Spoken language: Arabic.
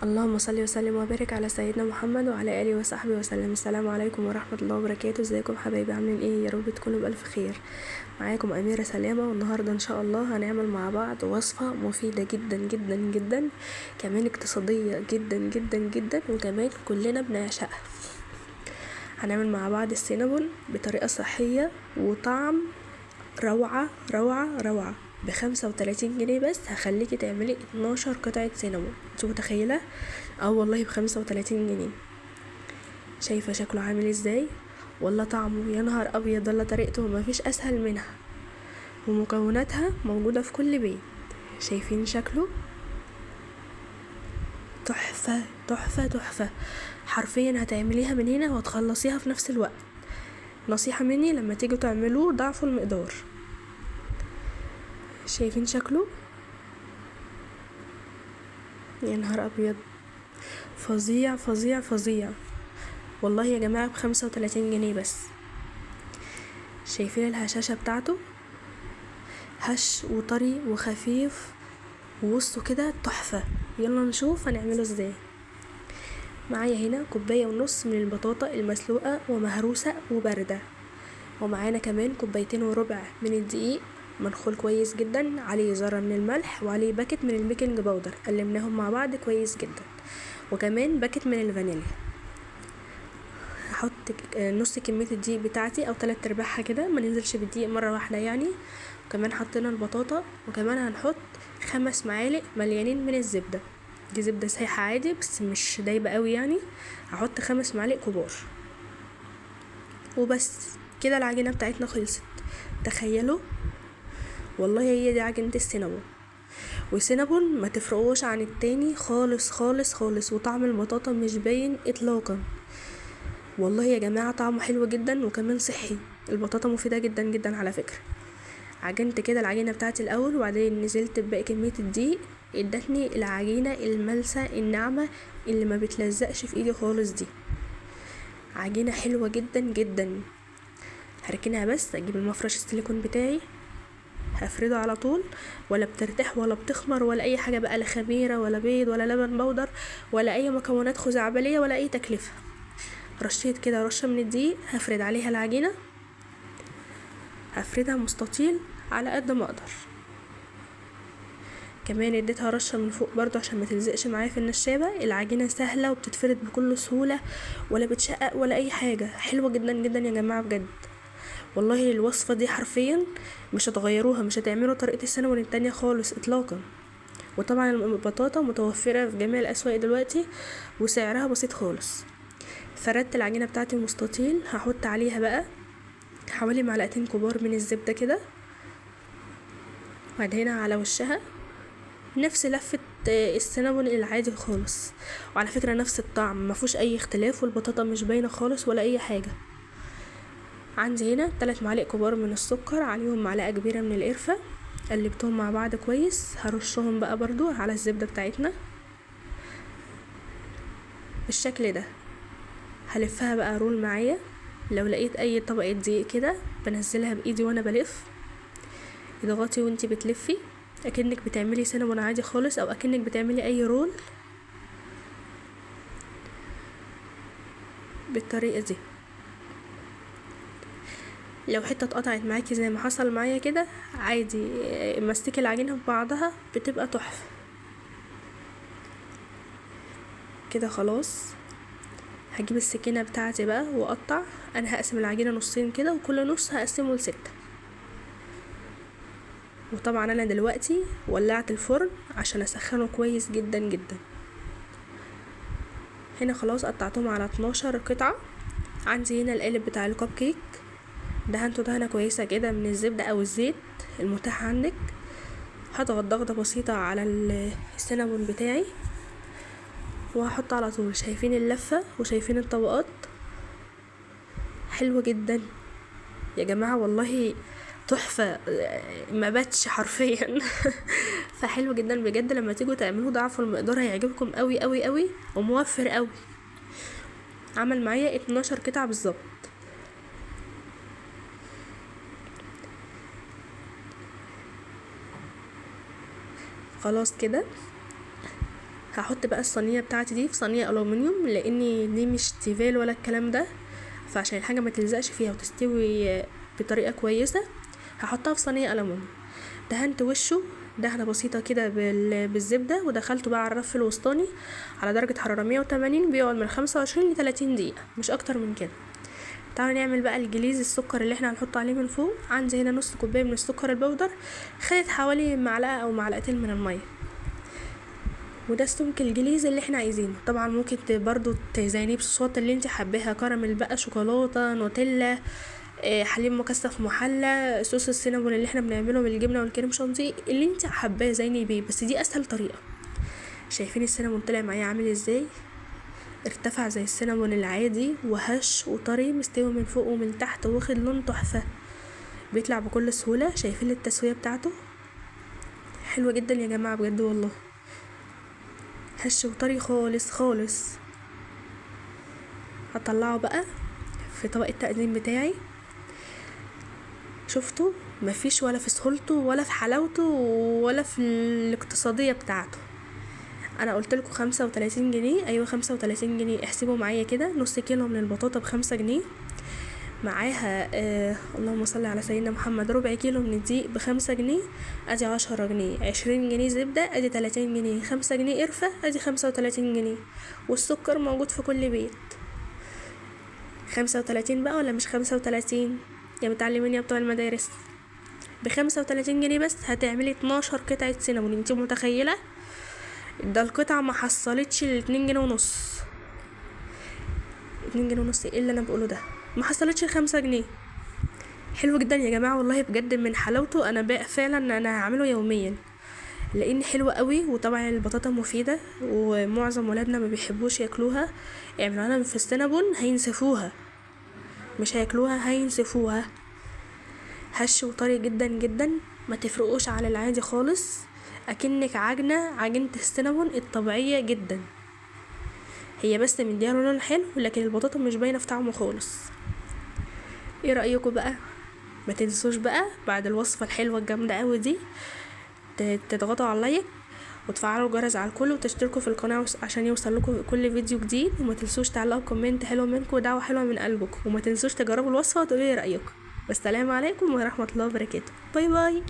اللهم صل وسلم وبارك على سيدنا محمد وعلى اله وصحبه وسلم. السلام عليكم ورحمه الله وبركاته. ازيكم حبايبي؟ عاملين ايه؟ يا رب تكونوا بالف خير. معاكم اميره سلامه، والنهارده ان شاء الله هنعمل مع بعض وصفه مفيده جدا جدا جدا، كمان اقتصاديه جدا جدا جدا، وكمان كلنا بنعشقها. هنعمل مع بعض السينابون بطريقه صحيه وطعم روعه روعه روعه. ب35 جنيه بس هخليكي تعملي 12 قطعة سينابون. انتوا متخيلة؟ والله ب35 جنيه. شايفة شكله عامل ازاي؟ ولا طعمه يا نهار ابيض، ولا طريقته مفيش اسهل منها، ومكوناتها موجودة في كل بيت. شايفين شكله؟ تحفة تحفة تحفة. حرفيا هتعمليها من هنا وهتخلصيها في نفس الوقت. نصيحة مني، لما تيجوا تعملوه ضعفوا المقدار. شايفين شكله؟ يا نهار ابيض، فظيع فظيع فظيع. والله يا جماعة ب35 جنيه بس. شايفين الهشاشة بتاعته؟ هش وطري وخفيف ووسطه كده تحفة. يلا نشوف هنعمله ازاي. معايا هنا 1.5 كوب من البطاطا المسلوقة ومهروسة وباردة، ومعانا كمان 2.25 كوب من الدقيق منخول كويس جدا، عليه ذرة من الملح، وعليه باكت من البيكنج باودر قلمناهم مع بعض كويس جدا، وكمان باكت من الفانيليا. هحط نص كمية الدقيق بتاعتي او 3/4 كده، ما ننزلش بالدقيق مرة واحدة يعني. وكمان حطينا البطاطا، وكمان هنحط 5 معالق مليانين من الزبدة. دي زبدة سايحة عادي بس مش دايبة قوي يعني. هحط 5 معالق كبار وبس كده. العجينة بتاعتنا خلصت. تخيلوا، والله هي دي عجينة السينابون. والسينابون ما تفرقوش عن التاني خالص خالص خالص، وطعم البطاطا مش باين اطلاقا. والله يا جماعة طعمه حلو جدا وكمان صحي. البطاطا مفيدة جدا جدا على فكرة. عجنت كده العجينة بتاعتي الاول، وبعدين نزلت بباقي كمية الدقيق. ادتني العجينة الملسة الناعمة اللي ما بتلزقش في ايدي خالص دي. عجينة حلوة جدا جدا. هركنها بس اجيب المفرش السيليكون بتاعي، هفرده على طول. ولا بترتاح ولا بتخمر ولا اي حاجة بقى، لا خميرة ولا بيض ولا لبن بودر ولا اي مكونات خزعبلية ولا اي تكلفة. رشيت كده رشة من الدقيق، هفرد عليها العجينة. هفردها مستطيل على قد ما اقدر. كمان اديتها رشة من فوق برضو عشان ما تلزقش معايا في النشابة. العجينة سهلة وبتتفرد بكل سهولة، ولا بتشقق ولا اي حاجة. حلوة جدا جدا يا جماعة بجد. والله الوصفة دي حرفيا مش هتغيروها، مش هتعملوا طريقة السينابون التانية خالص اطلاقا. وطبعا البطاطا متوفرة في جميع الاسواق دلوقتي، وسعرها بسيط خالص. فردت العجينة بتاعتي مستطيل، هحط عليها بقى حوالي 2 كبار من الزبدة كده، وادهنها على وشها نفس لفة السينابون العادي خالص. وعلى فكرة نفس الطعم، مفيهوش اي اختلاف، والبطاطا مش باينة خالص ولا اي حاجة. عندي هنا 3 معالق كبار من السكر، عليهم معلقة كبيرة من القرفة. قلبتهم مع بعض كويس. هرشهم بقى برضو على الزبدة بتاعتنا بالشكل ده. هلفها بقى رول معايا. لو لقيت اي طبقة دقيق كده بنزلها بايدي وانا بلف. اضغطي وانتي بتلفي اكنك بتعملي سينابون عادي خالص، او اكنك بتعملي اي رول بالطريقة دي. لو حتة اتقطعت معاكي زي ما حصل معايا كده عادي، مستكي العجينة ببعضها بتبقى تحفة كده. خلاص هجيب السكينة بتاعتي بقى واقطع. انا هقسم العجينة نصين كده، وكل نص هقسمه ل6. وطبعا انا دلوقتي ولعت الفرن عشان اسخنه كويس جدا جدا. هنا خلاص قطعتهم على 12 قطعة. عندي هنا القالب بتاع الكب كيك، دهنته دهنة كويسة كده من الزبدة او الزيت المتاح عندك. هضغط ضغطة بسيطة على السينابون بتاعي وهحط على طول. شايفين اللفة وشايفين الطبقات؟ حلوة جدا يا جماعة، والله تحفة. ما باتش حرفيا. فحلو جدا بجد. لما تيجوا تعملوه ضعفوا المقدار، هيعجبكم قوي قوي قوي وموفر قوي. عمل معايا 12 قطعة بالظبط. خلاص كده هحط بقى الصينيه بتاعتي دي في صينيه الومنيوم، لان دي مش تيفال ولا الكلام ده، فعشان الحاجه ما تلزقش فيها وتستوي بطريقه كويسه هحطها في صينيه الومنيوم. دهنت وشه دهنه بسيطه كده بالزبده، ودخلته بقى على الرف الوسطاني على درجه حراره 180، بيقعد من 25 ل30 دقيقه مش اكتر من كده. تعالوا نعمل بقى الجليز السكر اللي احنا هنحطه عليه من فوق. عندي هنا نص كوبايه من السكر البودر، خدت حوالي معلقه او معلقتين من الميه، وده سمك الجليز اللي احنا عايزينه. طبعا ممكن برضو تزينيه بصوصات اللي انت حباها، كراميل بقى، شوكولاته، نوتيلا، حليب مكثف محلى، صوص السينابون اللي احنا بنعمله بالجبنه والكريم شانتيه، اللي انت حباه زيني بيه، بس دي اسهل طريقه. شايفين السينابون طلع معايا عامل ازاي؟ ارتفع زي السينابون العادي، وهش وطري، مستوي من فوق ومن تحت، واخد لون تحفه، بيطلع بكل سهوله. شايفين التسويه بتاعته حلوه جدا يا جماعه بجد والله، هش وطري خالص خالص. هطلعه بقى في طبق التقديم بتاعي. شفتوا مفيش ولا في سهولته ولا في حلاوته ولا في الاقتصادية بتاعته. انا قلت لكم 35 جنيه، ايوه 35 جنيه. احسبوا معايا كده، نص كيلو من البطاطا ب5 جنيه، معاها اللهم صل على سيدنا محمد، ربع كيلو من الدقيق ب5 جنيه، ادي 10 جنيه، 20 جنيه زبدة ادي 30 جنيه، 5 جنيه قرفة ادي 35 جنيه، والسكر موجود في كل بيت. 35 بقى ولا مش 35 يا متعلمين يا بتوع المدارس؟ ب35 جنيه بس هتعملي 12 قطعة سينابون. انت متخيلة؟ ده القطعة ما حصلتش ال2 جنيه ونص. 2 جنيه ونص ايه اللي انا بقوله ده؟ ما حصلتش ال5 جنيه. حلو جدا يا جماعة والله بجد، من حلاوته انا بقى فعلا انا هعمله يوميا، لان حلوة قوي. وطبعا البطاطا مفيدة، ومعظم ولادنا ما بيحبوش ياكلوها، اعملوا لهم في السينابون هينسفوها، مش هياكلوها هينسفوها. هش وطري جدا جدا، ما تفرقوش على العادي خالص، اكنك عجنة السينابون الطبيعية جدا، هي بس مديها لون حلو، لكن البطاطا مش باينه في طعمه خالص. ايه رايكم بقى؟ ما تنسوش بقى بعد الوصفه الحلوه الجامده قوي دي تضغطوا على اللايك، وتفعلوا الجرس على الكل، وتشتركوا في القناه عشان يوصل لكم كل فيديو جديد. وما تنسوش تعلقوا كومنت حلو منكم ودعوه حلوه من قلبكم، وما تنسوش تجربوا الوصفه وتقولوا لي رايكم. والسلام عليكم ورحمه الله وبركاته. باي باي.